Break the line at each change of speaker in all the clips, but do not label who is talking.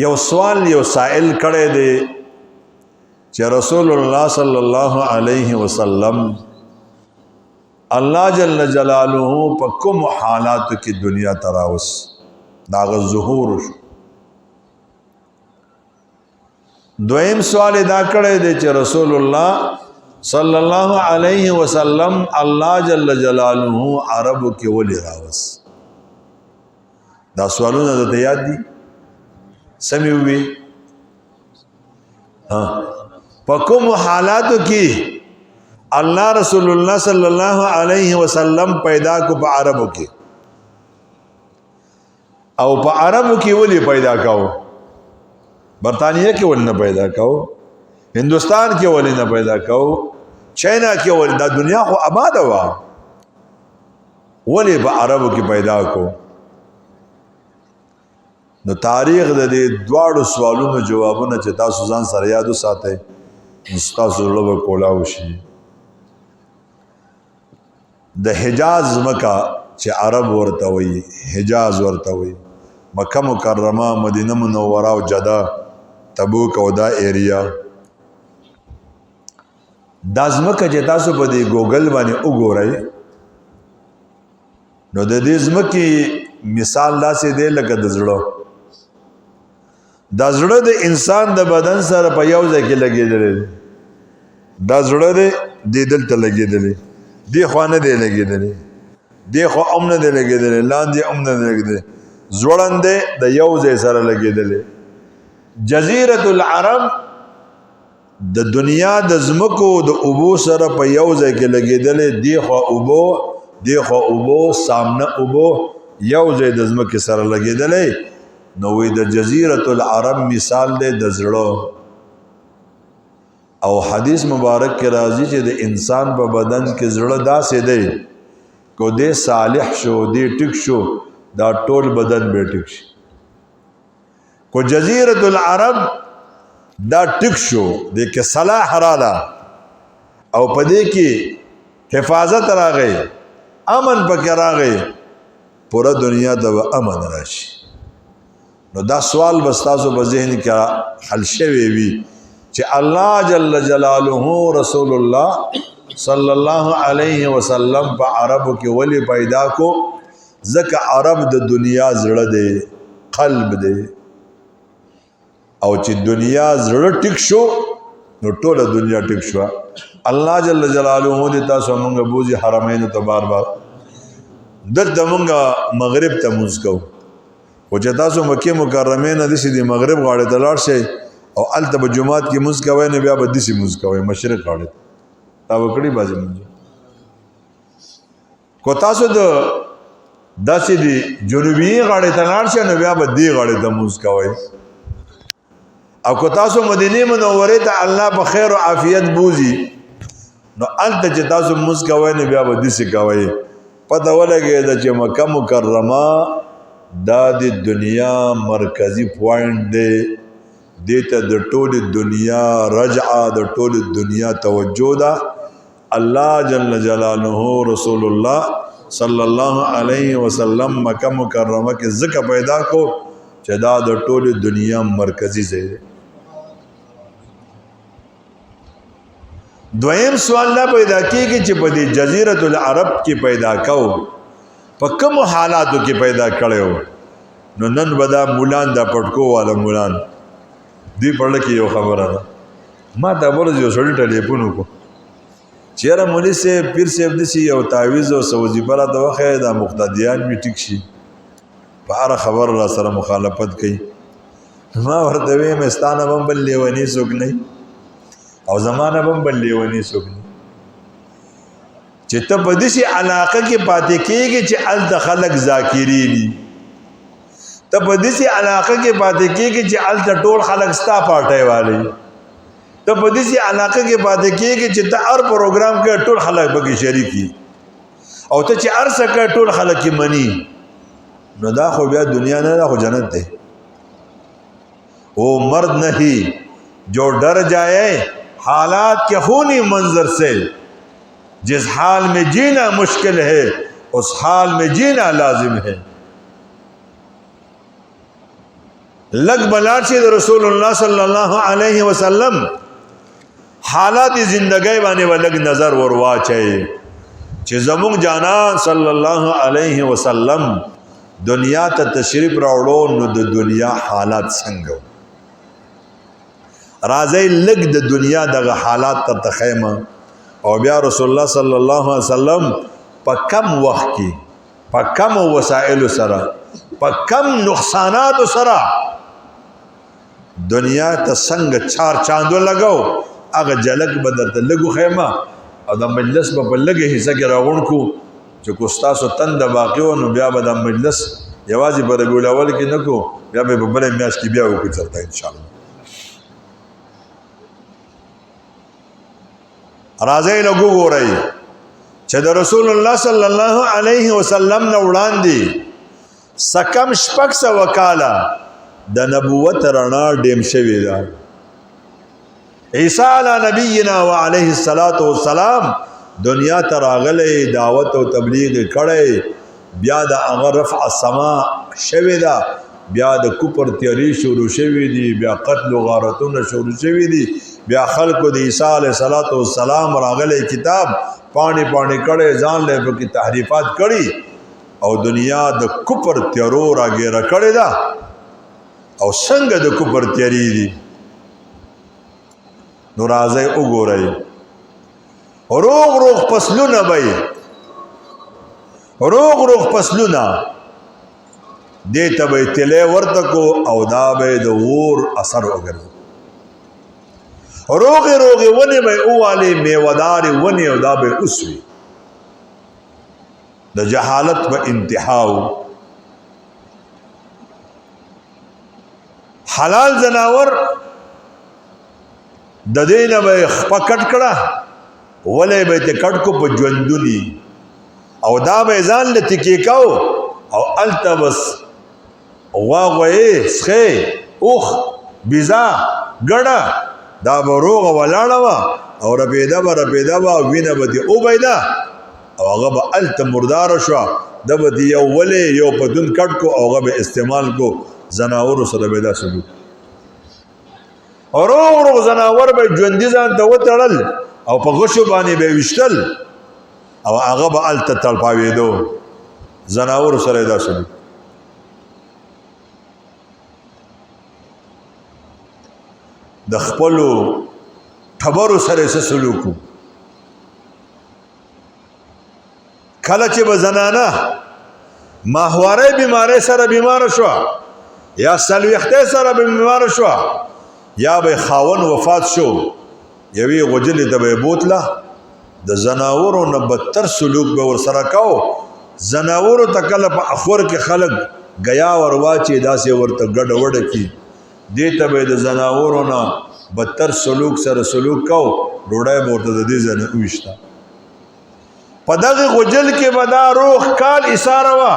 یو سوال یو سائل کړی دی چې رسول الله صلی الله علیه وسلم الله جل جلاله په کوم حالاتو کې دنیا تراوس داغه ظهور شو. دویم سوال دا کړی دی چې رسول الله صلی الله علیه وسلم الله جل جلاله عربو کې ولې راوس. دا سوالونه د یاد دي سمې وي په کوم حالاتو کې الله رسول الله صلی الله علیه وسلم پیدا کو په عربو کې او په عربو کې ولې پیدا کاو. برطانیه کې ولې نه پیدا کاو، هندوستان کې ولې نه پیدا کاو، چاینا کې ولې، دا دنیا خو آباد وا ولې په عربو کې پیدا کو. نو تاریخ د دې دواړو سوالونو جوابونه چې تاسو ځان سره یاد وساتئ تاسو لوبه کولاو شي. د حجاز مکه چې عرب ورته وي، حجاز ورته وي، مکه مکرمه، مدینه منوره او جده، تبوک او دا ایریا، دا ځمکه چې تاسو په دې ګوګل باندې وګورئ نو د دې ځمکې مثال داسې دی لکه د زړه. دا زړه د انسان د بدن سره په یو ځای کې لګېدلی، دا زړه دی دې دلته لګېدلی، دې خوا نه دی لګېدلی، دې خوا هم نه دی لګېدلی، لاندې هم نه دی لګېدلی، ځوړند دی د یو ځای سره لګېدلی. جزیرة العرب د دنیا د ځمکو د اوبو سره په یو ځای کې لګېدلی، دې خوا اوبو دې خوا اوبو، سامنه اوبو، یو ځای د ځمکې سره لګېدلی. نو وی د جزیرة العرب مثال دی د زړه. او حدیث مبارک کې راځي چې د انسان په بدن کې زړه داسې دی کو دې صالح شو، دې ټیک شو، دا ټول بدن به ټیک شي. کو جزیرة العرب دا ټیک شو، دې کې صلاح رااله او په دې کې حفاظت راغی، امن پکې راغی، پورا دنیا ته امن راشي. نو دا سوال بس تاسو په ذهن کې حل شوی وي چې الله جل جلاله رسول الله صلی الله علیه وسلم په عربو کې ولی پیدا کو. ځکه عرب د دنیا زړه دی، قلب دی، او چې دنیا زړه ټیک شو نو ټوله دنیا ټیک شو. الله جل جلاله دې تاسو موږ بوزي حرمین ته بار بار دلته موږ مغرب ته موږ کو، او چې تاسو مکه مکرمه نه دي د مغرب غاړه ته لاړ شئ او الته په جمعات کې موږ کوي نه بیا به دسی موږ کوي مشرق غاړه تا وکړي بازي موږ کو. تاسو د داسې دی جنوبي غاړه ته لاړ شئ نو بیا به دی غاړه ته موږ کوي. او کو تاسو مدینه منوره ته الله په خیر او عافیت بوزي نو الته چې تاسو موږ کوي نه بیا به دسی کوي. پته ولګي چې مکه مکرمه دا د دنیا مرکزی پوینټ دی، دیتا د ټول دنیا رجعه، د ټول دنیا توجه ده. الله جل جلاله رسول الله صلی الله علیه وسلم مکه مکرمه کې ذکر پیدا کو چې دا د ټول دنیا مرکزی ځای دی. دویم سوال لا پیدا کیږي چې په دې جزیرة العرب کې پیدا کو په کوم حالاتو کې پیدا کړو. نو نن بدا مولان دا پټکو والا مولان دی پړل کې یو خبره ده ما ته ورځ یو سړی ټلیفون وکړو چیرې مولوی سے پیر صاحب دسی یو تعویذ او وظیفه را دوخه دا مقتدیان می ټیک شي په اړه خبر را سره مخالفت کوي. ما ورته وې مستانه بم بل لیونی څوک نه او زمانه بم بل لیونی څوک نه چې ته په دې علاقه کې پاتې کېږي چې ال خلق ذاکرینی، ته په دې علاقه کې پاتې کېږي چې ال ټول خلق ستا پارټي والی، ته په دې علاقه کې پاتې کېږي چې ته هر پروګرام کې ټول خلق به شریکي او ته چې هر څه کې ټول خلق کې مني. نو دا خو بیا دنیا نه ده، خو جنت ده. وہ مرد نہیں جو ڈر جائے حالات کے خونی منظر سے، جس حال میں جینا مشکل ہے اس حال میں جینا لازم ہے. لگ بلاړ شي د رسول الله صلی الله علیه وسلم حالات زندګۍ باندې ولګ نظر ورواچي چې زموږ جانان صلی الله علیه وسلم دنیا ته تشریف راوړو نو د دنیا حالات څنګه راځي لګ د دنیا دغه حالات ته تخیمه او بیا رسول الله صلی الله علیه وسلم په کم وخت کې په کم وسایل سره په کم نقصانات سره دنیا ته څنګه چار چاندو لګاو هغه جلک بدرته لګو خیمه او د مجلس په لګه حصہ کې راغون کو چې کوستاسو تند باقیو نو بیا به د مجلس یوازې په ربیع الاول کې نه کو بیا به په بل میاشت کې بیا وکړو چلته ان شاء الله راځي لګو ګورئ چې د رسول الله صلی الله علیه وسلم نو وړاندې سکم شپږ سوه کاله د نبوت رڼا ډیم شوې ده عیسی علی نبینا و علیه الصلاۃ والسلام دنیا ته راغلی دعوت او تبلیغ کړی بیا د هغه رفع السما شوې ده بیا د کفر تیاری شروع شوې دي بیا قتل و غارتونه شروع شوې دي بیا خلکو د عیسی علیه السلام راغلی کتاب پانی کړی ځان له پکې تحریفات کړي او دنیا د کفر تیارو راګیره کړې ده او څنګه د کفر تیاری دي نو راځي وګورئ روغ فصلونه به روغ فصلونه دې ته به تله ورته کو او دا به د اور اثر وګرځي روغ ونه به اواله میوادار ونه او دا به اوسوي د جهالت په انتهاو حلال زناور د دینه به خپکټ کړه ولې به ته کټ کو په ژوندونی او دا به ځان لته کې کاو او التبس واغوي سخه اوخ بيزا ګړه دا بروغه ولاړه وا او رپیدا وا وینه به دی او بيدا او هغه به الت مردار شو د به دی یو ولې یو پدون کټ کو او هغه به استعمال کو زناور سره پیدا شو روغ زناور به ژوندۍ ځان ته وتړل او په غشو باندې به وشتل او هغه به الت تلپاوېدو زناور سره پیدا شو د خپلو ټبرو سره سلوکو کله چې به زنانه ماهواره بیماری سره بیمار شو یا سلوخته سره بیمار شو یا به خاون وفات شو یوی غجلې ته به بوتله د زناورو نه بدتر سلوک به ور سره کاو زناورو ته کله په اخور کې خلک غیا ورواچي داسې ورته ګډ وډ کی دې ته به د زناورو نه بدتر سلوک سره سلوک کاو ډوډۍ ورته د دې ځنه وښتا په دغه غجل کې بدا روح کال اشاره وا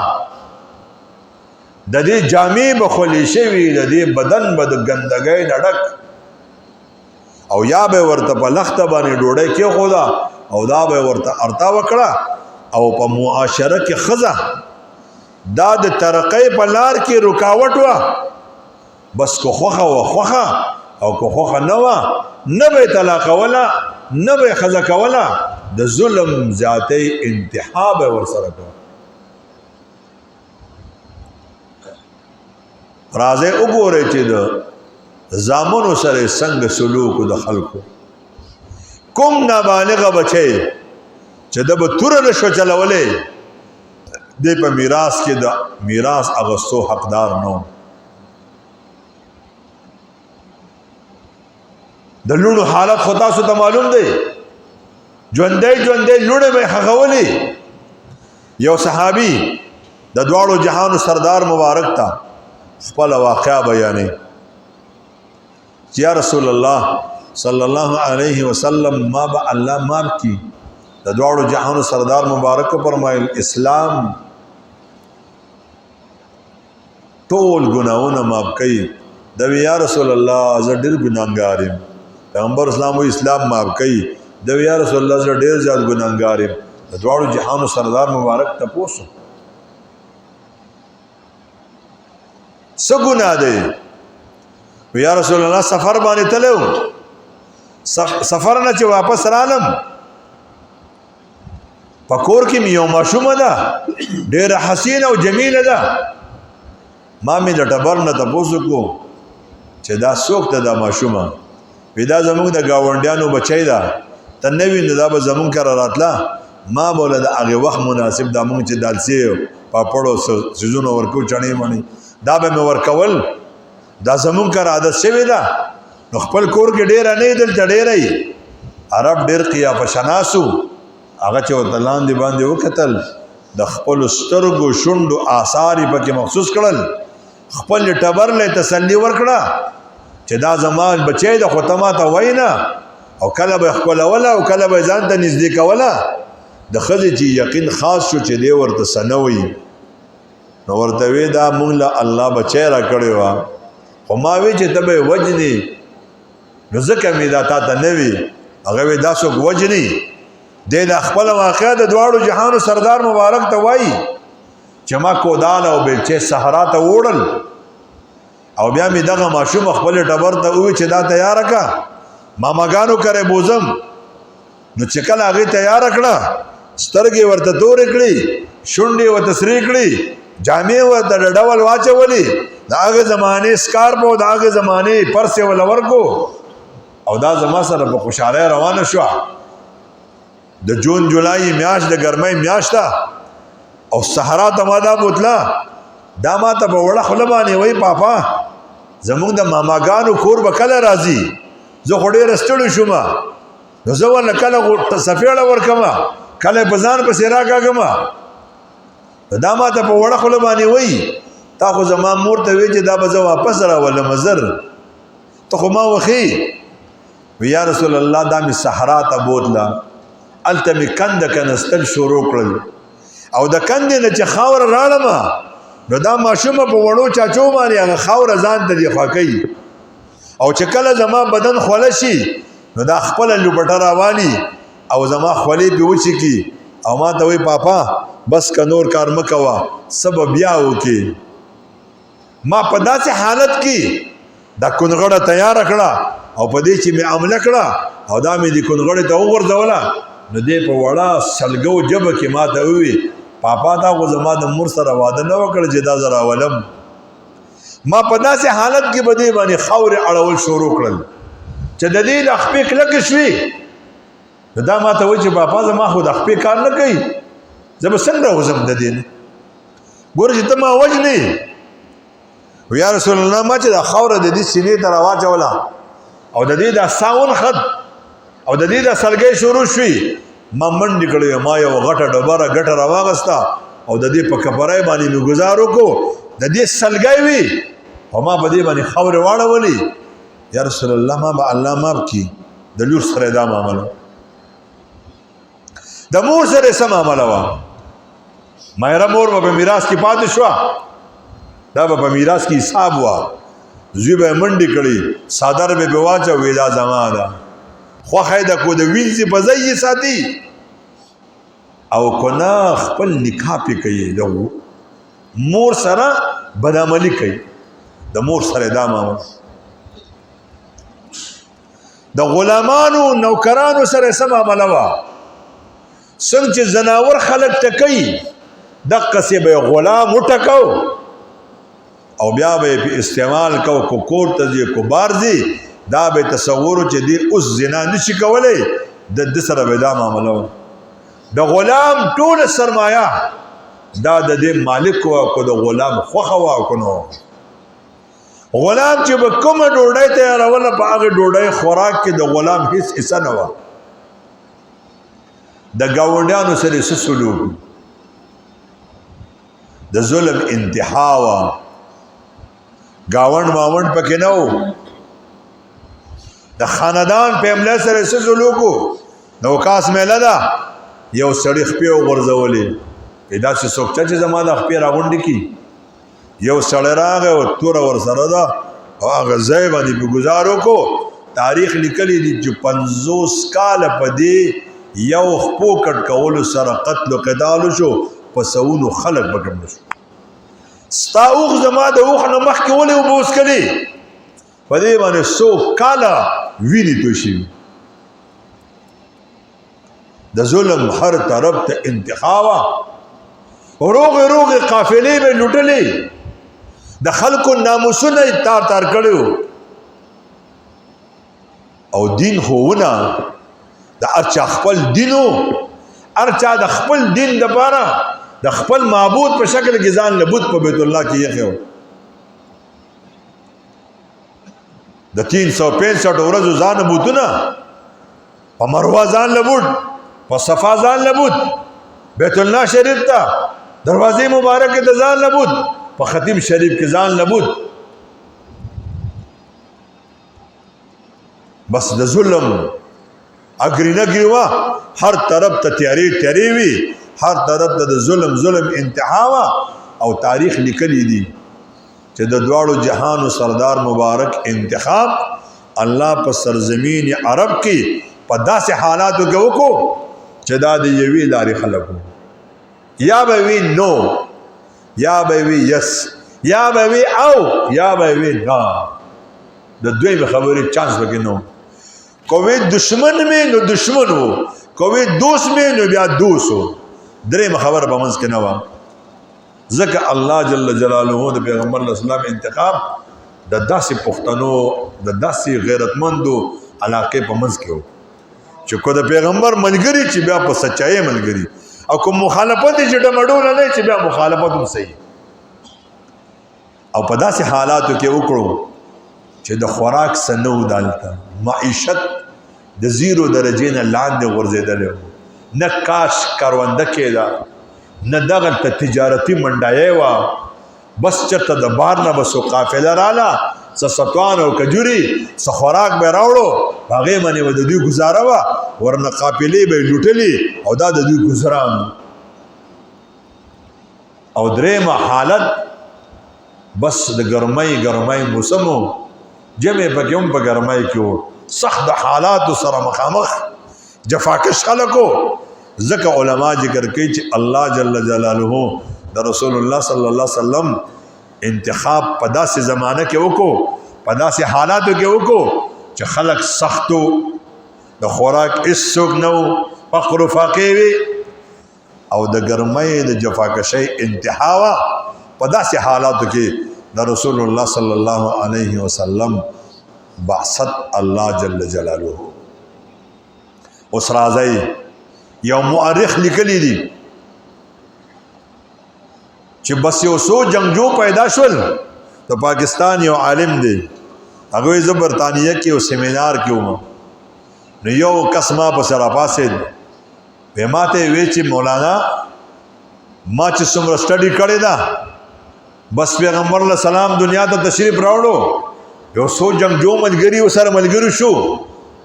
د دې جامې بخولې شوی د دې بدن بد ګندګۍ نډک او یا به ورته په لخته باندې ډوډۍ کې خدا او دا به ورته ارتا وکړه او په معاشره کې خزه دا د ترقې په لار کې رکاوټ وا بس کو خوخه او کو خوخه نه به طلاق ولا نه به خزه کولا د ظلم ذاتی انتها به ورسره کو راځي وګورئ چې د زامنو سره څنګه سلوک د خلکو کوم نابالغ بچي چې د بتور نشو چلولې د په میراث کې د میراث اغستو حقدار نو د لونو حالت خدا سو ته معلوم دی ژوندې لونه به خغولې یو صحابي د دواړو جهانو سردار مبارک تا خپل واقعا بیانې یا رسول الله صلی الله علیه وسلم ما با الله ماب کی د دواړو جهانو سردار مبارک فرمایل اسلام ټول ګناونه ماب کوي د یا رسول الله زه ډېر ګناګار یم پیغمبر اسلام اسلام ماب کوي د یا رسول الله زه ډېر زیات ګناګار یم د دواړو جهانو سردار مبارک تاسو څه ګناه دی یا رسول الله سفر باندې تلو سفر نه چې واپس رالم پکور کې یو ماشومه ده ډېره حسینه او جمیله ده ما مې د ټبر نه تپوسو کو چې دا څوک ده دا ماشومه وی دا زمونږ د ګاونډیانو بچی ده ته نه وینې دا به زمونږ کره راتله ما بوله د هغې وخت مناسب دا مونږ چې دالسي پاپړو سیزونه ورکو چڼې مڼې دا به مې ورکول دا زمونږ کره عادت شوې ده نو خپل کور کې ډېره نه یې دلته ډېره یې عرب ډېر قیافه شناسو هغه چې ورته لاندې باندې وکتل د خپلو سترګو شونډو آثار یې پکې مخصوص کړل خپل ټبر له تسلي ورکړه چې دا زما بچی د خو ته ماته وایي نه او کله به خپلوله او کله به ځان ته نږدې کوله د ښځې چې یقین خاص شو چې دی ورته څه نه وایي نو ورته وی دا مونږ له الله بچی را کړی وه خو ما وی چې ته به یې وجنې نو ځکه مې دا تا ته نه وي هغه وی دا څوک وجني دی د خپله واقعه د دواړو جهانو سردار مبارک ته وایي چې ما کودال او بیلچې صحرا ته ووړل او بیا مې دغه ماشوم خپل ټبر ته ووی چې دا تیاره که ماماګانو کرے بوزم نو چې کله هغې تیاره کړه سترګې ورته تورې کړي شونډې ورته سرې کړي جامې ورته ډول واچولې د هغې زمانې سکارپ او د هغې زمانې پرس یې وله ورکو او دا زما سره په خوشحالۍ روانه شوه د جون جولای میاشت د ګرمۍ میاشت ده او صحرا ته ما دا بوتله دا ما ته په وړه خوله باندې وایي پاپا زمونږ د ماماګانو کور به کله راځي زه خو ډېره ستړی شومه نو زه ورله کله سفیړه ورکمه کله په ځان پسې راکاږمه دا ما ته په وړه خوله باندې وایي تا خو زما مور ته وایي چې دا به زه واپس راولم زر ته خو ما وښي وی یا رسول الله دا مې صحرا ته بوتله هلته مې کنده کنستل شروع کړل او د کندې نه چې خاوره راړمه نو دا ماشومه په وړو چاچو باندې هغه خاوره ځان ته دې خوا کوي او چې کله زما بدن خوله شي نو دا خپله لوبټه راوالي او زما خولې پې وچکي او ما ته وایي پاپا بس که نور کار مه کوه څه به بیا وکړي ما په داسې حالت کې دا کونغړه تیاره کړه او په دې چې مې عمله کړه او دا مې دې کونغړې ته وغورځوله نو دې په وړه سلګو جبه کې ما ته ووي پاپا تا خو زما د مور سره واده نه وکړ چې دا زه راولم ما په داسې حالت کې به دې باندې خاورې اړول شروع کړل چې د دې د خپې کلکې شوې نو دا ما ته وایي چې پاپا زما خو د خپې کار نه کوي زه به څنګه وځم د دې نه ګوره چې ته ما وژنې یا رسول الله ما چې دا خاوره د دې سینې ته راواچوله او د دې دا ساون خط او د دې دا سلګۍ شروع شوي ما منډې کړې ما یو غټه ډبره ګټه راواغسته او د دې په کپرۍ باندې مې ګزار وکړو د دې سلګۍ وي او ما په دې باندې خاورې واړولې یا رسول الله ما به الله ماف کړي د لور سره دا معامله د مور سره څه معامله وه مایره مور به په میراث کې پاتې شوه دا به په میراث کې حساب وه زوی به یې منډې کړي څادر به پې واچوي دا زما ده خوښه ده کو د وینځي په ځای یې ساتي او که نه خپل نکاح پې کوي د مور سره بدعملي کوي د مور سره دا معامله د غلامانو نوکرانو سره څه معامله وه څنګه چې زناور خلک ټکوي دقسې به یې غلام وټکو او بیا به یې په استعمال کو کو کور ته ځي کو بار ځي دا به تصور چې دی اوس زنا نشي کولی د سره به دا معامله وه د غلام ټوله سرمایه دا د دې مالک وه کو د غلام خوښه وه که نه غلام چې به کومه ډوډۍ تیاروله په هغې ډوډۍ خوراک کې د غلام هیڅ حصه نه وه د ګاونډیانو سره څه سلوک د ظلم انتها وه گاونډ ماونډ پکې نه و د خاندان فیملی سره څه سلوک و د وکاس میله ده یو سړي خپې وغورځولې داسې څوک چې زما د خپې راغونډې کړي یو سړی راغی او توره ورسره ده او هغه ځای باندې پې ګزار وکړو تاریخ لیکلی دي چې 50 کاله په دې یو خپو کټ کولو سره قتل و قتالو شو په سونو خلک به کم نشو ستا اوښ زما د اوښ نه مخکې ولې اوبه وڅکلې په دې باندې 100 کاله وینې توشي د ظلم هر طرف ته انتخاب روغ قافلې به لوټلې د خلکو ناموسونه تار کړو او دین خوونه د ارچا خپل دینو ارچا د خپل دین د پاره د خپل معبود په شکل کې ځان لبوت په بیت الله کې یې د 365 ورځو ځان بوتونه په مروه ځان لبوت په صفا ځان لبوت بیت الله شریف ته دروازې مبارکه ته ځان لبوت په ختم شریف کې ځان لبوت بس د ظلم اگرینگی وا هر طرف ته تیاری وی هر طرف ته د ظلم انتها وا او تاریخ لیکلی دی چې د دواړو جهانو سردار مبارک انتخاب الله په سرزمین عرب کې په داسې حالاتو کې وکړو چې دا د یوې لارې خلکو یا به وی نو یا به وی یس یا به وی او یا به وی نا د دوی خبرې چانس وکړي نو کوئی دشمن میں نو دشمن ہو کوئی دوست میں نو بیا دوست ہو درې خبر په منځ کې نه و ځکه الله جل جلاله د پیغمبر اسلام انتخاب د داسې پښتنو د داسې غیرتمندو علاقې په منځ کې و چې کو د پیغمبر ملګری چې بیا په سچایي ملګری او کوم مخالفت چې ډمډول نه چې بیا مخالفت هم صحیح او په داسې حالاتو کې وکړو چې د خوراک سنو دالته معیشت د 0 درجې نه لاندې غورځېدل نه کاش کارونده کېده نه دغه تجارتي منډایې وا بس چرته د بار نه بسو قافله رااله ستوان او کجوري څه خوراک به راوړو هغه باندې و د دوی گزاره وا ورنه قافلې به لوټلي او دا د دوی گزاران او درېمه حالت بس د ګرمۍ موسمو جمع پکې هم په ګرمۍ کې وو سخت حالات سره مخامخ جفاکش خلکو ځکه علما ذکر کوي چې الله جل جلاله د رسول الله صلی الله علیه وسلم انتخاب په داسې زمانه کې وکړو په داسې حالاتو کې وکړو چې خلک سختو د خوراک هیڅوک نه و فقر و فاقې وي او د ګرمۍ د جفاکشۍ انتها وه په داسې حالاتو کې د رسول الله صلی الله علیه وسلم بعثت الله جل جلاله اوس راځي یو مؤرخ لیکلی دی چې بس یو څو جنگجو پیدا شول د پاکستان یو عالم دی هغه زه برطانیه کې یو سیمینار کې وم نو یو کس ما په سره پاسې به ماته وی چې مولانا ما چې څومره سټډي کړې ده بس پیغمبر علیہ السلام دنیا ته تشریف راوړو یو څو جنگجو ملګری وسره ملګری شو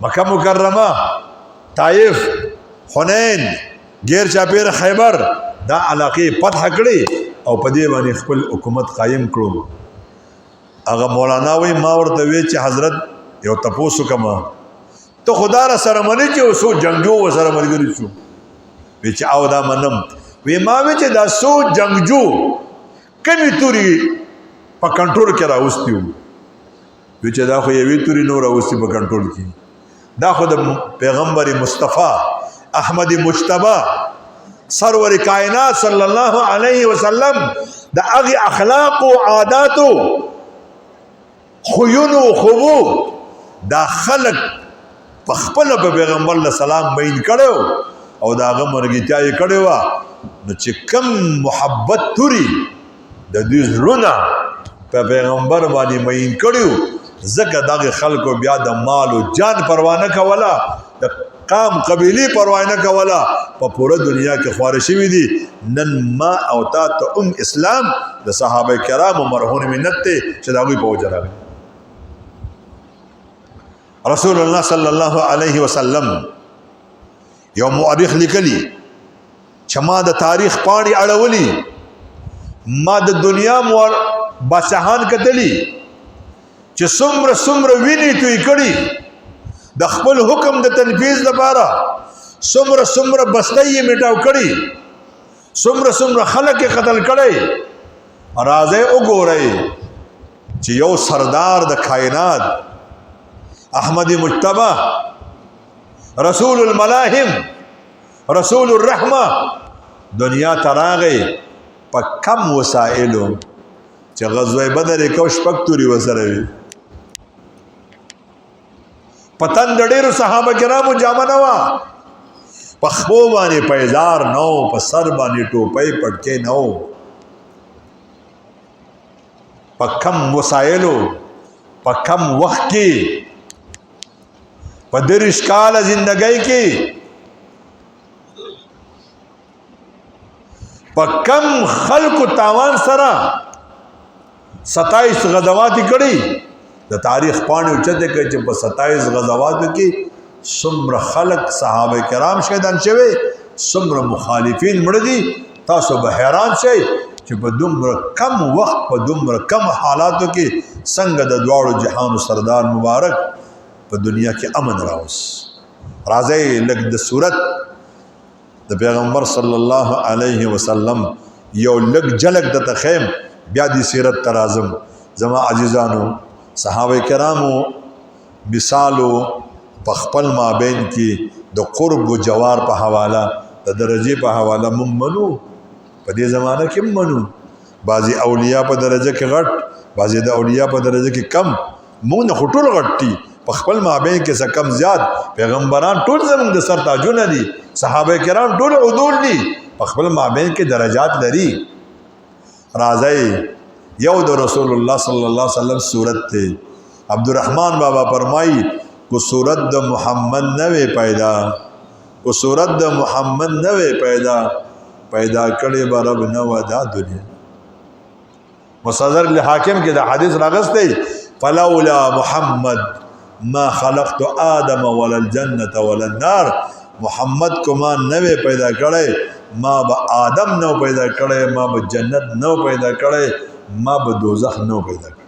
مکه مکرمه طائف حنین غیر چاپیر خیبر دا علاقې فتح کړې او په دې باندې خپل حکومت قائم کړو هغه مولانا وی ما ورته وی چې حضرت یو تپوسو کما ته خدا را سره منی چې وسو جنگجو وسره ملګری شو وی چې او دا منم وی ما وی چې دا څو جنگجو کمی توری په کنټرول کې راوستي وو چې دا خو یوې توري نو راوستي په کنټرول کې دا خو د پیغمبر مصطفی احمد مجتبی سرور کائنات صلی الله علیه وسلم د هغه اخلاق او عادات خوینو خوبو دا خلق په خپل په پیغمبر علیہ السلام بین کړو او دا هغه مرګتیا یې کړو نو چې کم محبت توري د دې زړونه په پیغمبر باندې مین کړو زکه دغه خلکو بیا د مال او جان پروا نه کوله د قام قبیلی پروا نه کوله په پوره دنیا کې خوار شوی دي نن ما او تا ته اسلام د صحابه کرامو مرهون منت ته چې دا غوي په وجه راغلی رسول الله صلی الله علیه وسلم یو مؤرخ لیکلی چې ما د تاریخ پاڼې اړولي ما د دنیا بادشاہان کتلی چې څومره ویني توی کړي د خپل حکم د تنفیذ لپاره څومره بستۍ یې میټاو کړي څومره خلک یې قتل کړي راځي وګورئ چې یو سردار د کائنات احمد مجتبی رسول الملاهم رسول الرحمه دنیا تراغی په کم وسائلو چې غزوه بدر کو شپږ توري وسره وي پتن د ډېرو صحابه کرامو جامه نه وه په خپو باندې پیزار نه و په سر باندې ټوپۍ پټکې نه و په کم وسایلو په کم وخت کې په 30 کاله زندګۍ کې په کم خلکو تاوان سره 27 غزوات کړي د تاریخ پاڼې اوچته کوي چې په 27 غزواتو کې څومره خلک صحابه کرام شهیدان شوي څومره مخالفین مړه دي تاسو به حیران شئ چې په دومره کم وخت په دومره کم حالاتو کې څنګه د دواړو جهانو سردار مبارک په دنیا کې امن راوس راځي لږ د صورت د پیغمبر صلی الله علیه وسلم یو لږ جلک د تخیم بیا د سیرت ترازم زما عزیزانو صحابه کرامو مثالو په خپل مابین کې د قرب و جوار په حواله د درجه په حواله مونږ منو په دې زمانه کې منو بعضی اولیاء په درجه کې غټ بعضی د اولیاء په درجه کې کم مونږ نه خټول غټي په خپل مابین کې څه کم زیات پیغمبران ټول زموږ د سر تاجونه دي صحابه کرام ټول عدول دي په خپل مابین کې درجات لري راځي یو د رسول الله صلی الله علیه وسلم صورت ته عبدالرحمن بابا فرمایي کو صورت د محمد نوې پیدا کو صورت د محمد نوې پیدا کړي به رب نو دا دنیا مصدر لحاکم کې د حدیث راغسته فلولا محمد ما خلقت آدم ولا الجنة ولا النار محمد کو ما نوې پیدا کړي ما به آدم نو پیدا کړي ما به جنت نو پیدا کړي ما به دوزخ نو پیدا کړي